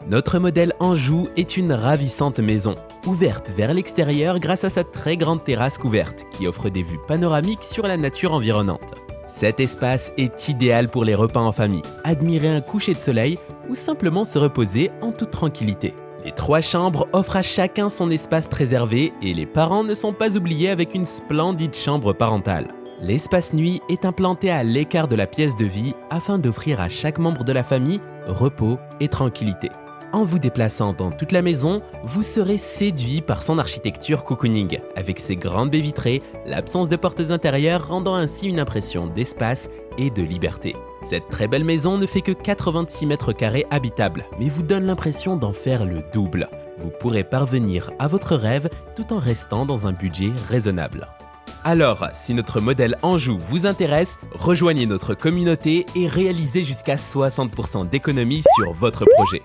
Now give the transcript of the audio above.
Notre modèle Anjou est une ravissante maison, ouverte vers l'extérieur grâce à sa très grande terrasse couverte qui offre des vues panoramiques sur la nature environnante. Cet espace est idéal pour les repas en famille, admirer un coucher de soleil ou simplement se reposer en toute tranquillité. Les 3 chambres offrent à chacun son espace préservé et les parents ne sont pas oubliés avec une splendide chambre parentale. L'espace nuit est implanté à l'écart de la pièce de vie afin d'offrir à chaque membre de la famille repos et tranquillité. En vous déplaçant dans toute la maison, vous serez séduit par son architecture cocooning, avec ses grandes baies vitrées, l'absence de portes intérieures rendant ainsi une impression d'espace et de liberté. Cette très belle maison ne fait que 86 mètres carrés habitables, mais vous donne l'impression d'en faire le double. Vous pourrez parvenir à votre rêve tout en restant dans un budget raisonnable. Alors, si notre modèle Anjou vous intéresse, rejoignez notre communauté et réalisez jusqu'à 60% d'économies sur votre projet.